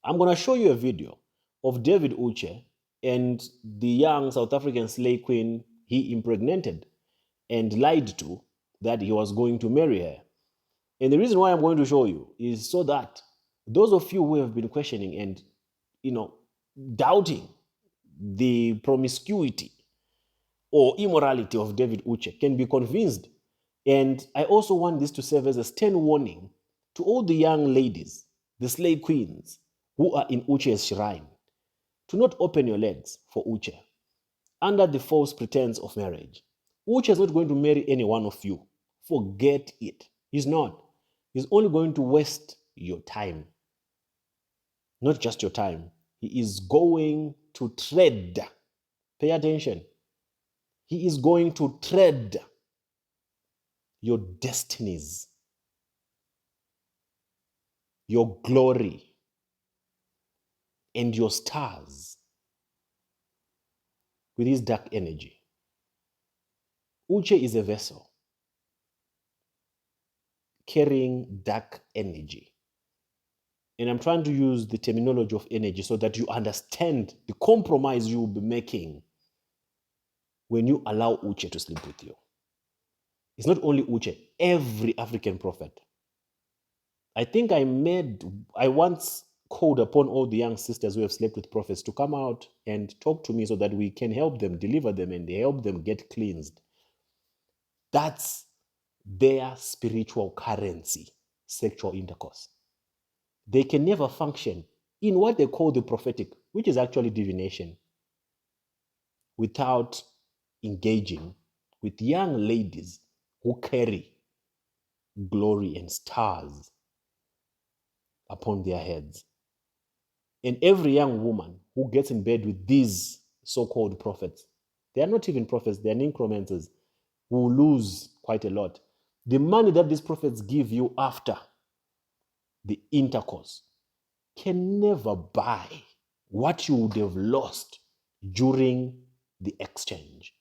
I'm going to show you a video of David Uche and the young South African slave queen he impregnated and lied to that he was going to marry her. And the reason why I'm going to show you is so that those of you who have been questioning and, doubting the promiscuity or immorality of David Uche can be convinced. And I also want this to serve as a stern warning to all the young ladies, the slave queens who are in Uche's shrine, to not open your legs for Uche under the false pretense of marriage. Uche is not going to marry any one of you. Forget it. He's not. He's only going to waste your time. Not just your time. He is going to tread. Pay attention. He is going to tread your destinies, your glory, and your stars with his dark energy. Uche is a vessel carrying dark energy. And I'm trying to use the terminology of energy so that you understand the compromise you will be making when you allow Uche to sleep with you. It's not only Uche, every African prophet. I think I once called upon all the young sisters who have slept with prophets to come out and talk to me so that we can help them, deliver them, and help them get cleansed. That's their spiritual currency, sexual intercourse. They can never function in what they call the prophetic, which is actually divination, without engaging with young ladies who carry glory and stars upon their heads. And every young woman who gets in bed with these so-called prophets, they are not even prophets, they are necromancers, who lose quite a lot. The money that these prophets give you after the intercourse can never buy what you would have lost during the exchange.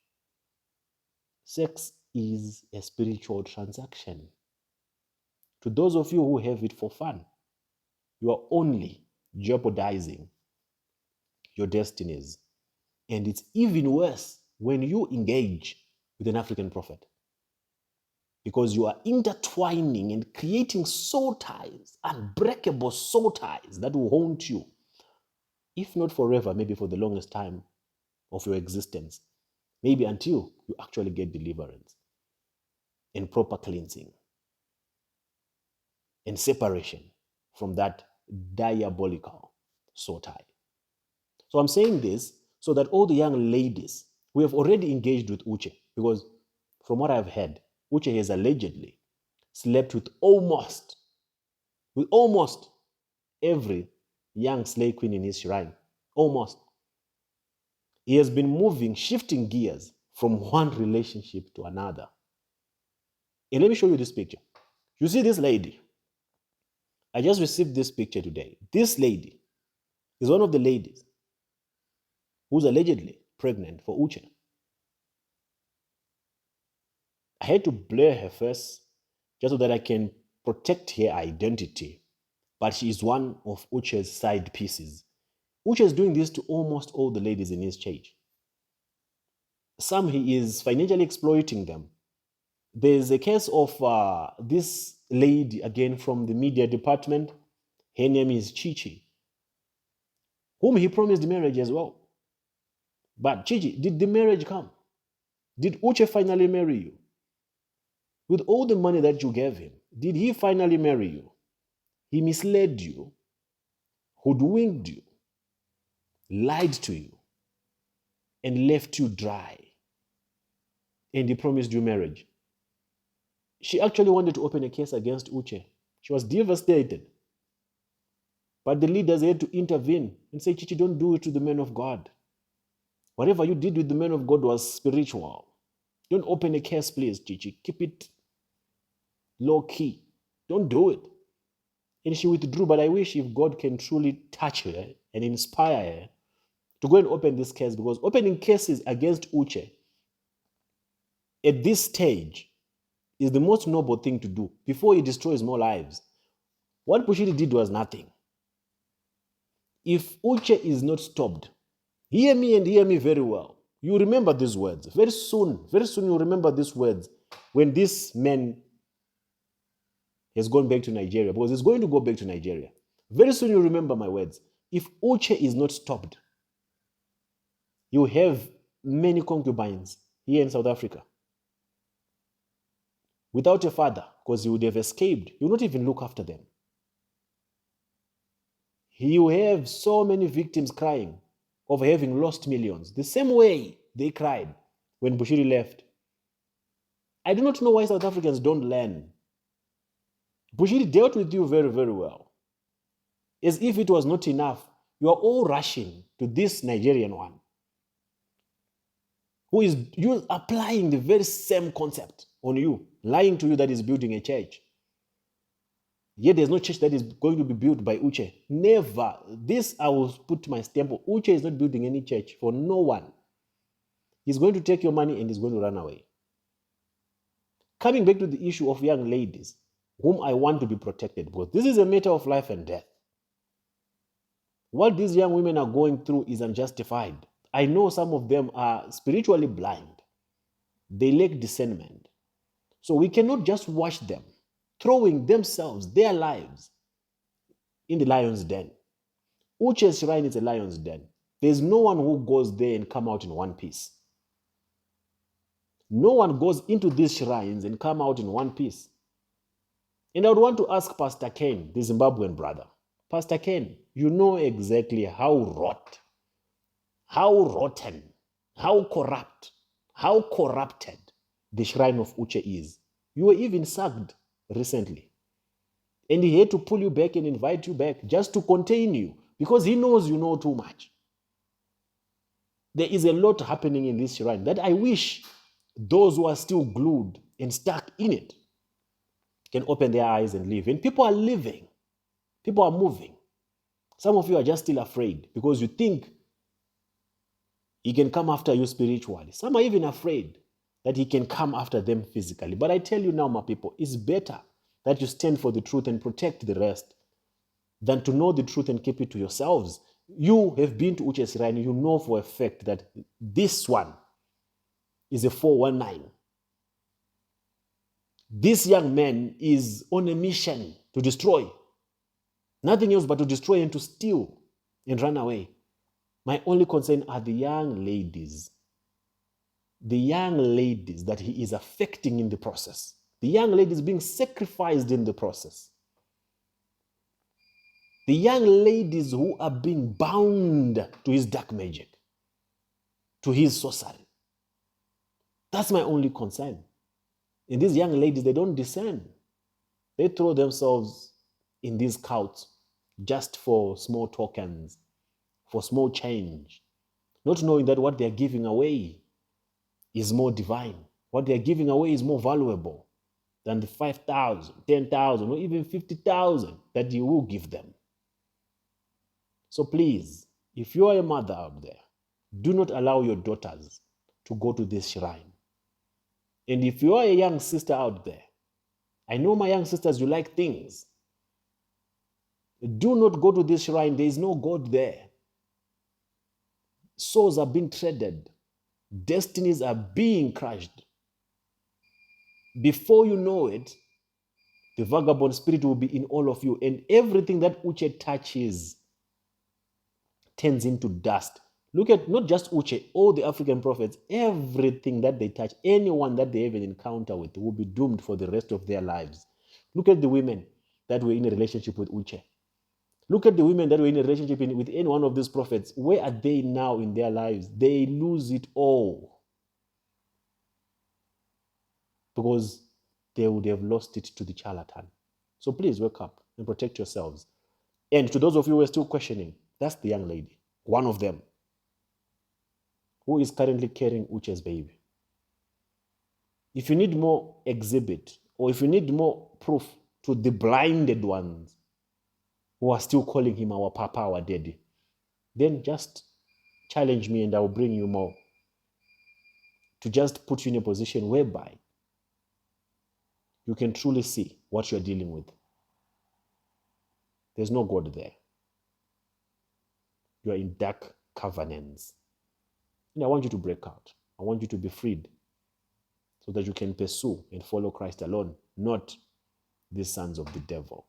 Sex is a spiritual transaction. To those of you who have it for fun, you are only jeopardizing your destinies. And it's even worse when you engage with an African prophet, because you are intertwining and creating soul ties, unbreakable soul ties that will haunt you, if not forever, maybe for the longest time of your existence, maybe until you actually get deliverance and proper cleansing and separation from that diabolical soul tie. So I'm saying this so that all the young ladies who have already engaged with Uche, because from what I've heard, Uche has allegedly slept with almost every young slave queen in his shrine. Almost. He has been shifting gears from one relationship to another. And let me show you this picture. You see this lady? I just received this picture today. This lady is one of the ladies who's allegedly pregnant for Uche. I had to blur her face just so that I can protect her identity. But she is one of Uche's side pieces. Uche is doing this to almost all the ladies in his church. Some he is financially exploiting them. There's a case of this lady, again from the media department. Her name is Chichi, whom he promised marriage as well. But Chichi, did the marriage come? Did Uche finally marry you? With all the money that you gave him, did he finally marry you? He misled you, hoodwinked you, lied to you, and left you dry. And he promised you marriage. She actually wanted to open a case against Uche. She was devastated. But the leaders had to intervene and say, Chichi, don't do it to the men of God. Whatever you did with the men of God was spiritual. Don't open a case, please, Chichi. Keep it low key. Don't do it. And she withdrew, but I wish if God can truly touch her and inspire her to go and open this case, because opening cases against Uche at this stage is the most noble thing to do before he destroys more lives. What Bushiri did was nothing. If Uche is not stopped, hear me and hear me very well. You remember these words. Very soon you remember these words when this man has gone back to Nigeria, because he's going to go back to Nigeria. Very soon you remember my words. If Uche is not stopped, you have many concubines here in South Africa without a father, because he would have escaped. You will not even look after them. You have so many victims crying of having lost millions, the same way they cried when Bushiri left. I do not know why South Africans don't learn. Bushiri dealt with you very, very well. As if it was not enough, you are all rushing to this Nigerian one, who is you applying the very same concept on you, lying to you that is building a church. Yet there's no church that is going to be built by Uche. Never. This I will put my stamp on. Uche is not building any church for no one. He's going to take your money and he's going to run away. Coming back to the issue of young ladies, whom I want to be protected, because this is a matter of life and death. What these young women are going through is unjustified. I know some of them are spiritually blind. They lack discernment. So we cannot just watch them throwing themselves, their lives, in the lion's den. Uche's shrine is a lion's den. There's no one who goes there and come out in one piece. No one goes into these shrines and come out in one piece. And I would want to ask Pastor Ken, the Zimbabwean brother. Pastor Ken, you know exactly how rotten, how corrupt, how corrupted the shrine of Uche is. You were even sacked recently. And he had to pull you back and invite you back just to contain you, because he knows you know too much. There is a lot happening in this shrine that I wish those who are still glued and stuck in it can open their eyes and leave. And people are living. People are moving. Some of you are just still afraid because you think he can come after you spiritually. Some are even afraid that he can come after them physically. But I tell you now, my people, it's better that you stand for the truth and protect the rest than to know the truth and keep it to yourselves. You have been to Uche's shrine. You know for a fact that this one is a 419. This young man is on a mission to destroy. Nothing else but to destroy and to steal and run away. My only concern are the young ladies. The young ladies that he is affecting in the process. The young ladies being sacrificed in the process. The young ladies who are being bound to his dark magic, to his sorcery. That's my only concern. And these young ladies, they don't discern. They throw themselves in these cults just for small tokens, for small change, not knowing that what they're giving away is more divine. What they're giving away is more valuable than the 5,000, 10,000, or even 50,000 that you will give them. So please, if you are a mother out there, do not allow your daughters to go to this shrine. And if you are a young sister out there, I know my young sisters, you like things. Do not go to this shrine. There is no God there. Souls are being traded. Destinies are being crushed. Before you know it, the vagabond spirit will be in all of you. And everything that Uche touches turns into dust. Look at not just Uche, all the African prophets, everything that they touch, anyone that they have an encounter with will be doomed for the rest of their lives. Look at the women that were in a relationship with Uche. Look at the women that were in a relationship with any one of these prophets. Where are they now in their lives? They lose it all because they would have lost it to the charlatan. So please wake up and protect yourselves. And to those of you who are still questioning, that's the young lady, one of them, who is currently carrying Uche's baby. If you need more exhibit, or if you need more proof to the blinded ones who are still calling him our papa, our daddy, then just challenge me and I will bring you more to just put you in a position whereby you can truly see what you're dealing with. There's no God there. You are in dark covenants. And I want you to break out. I want you to be freed so that you can pursue and follow Christ alone, not these sons of the devil.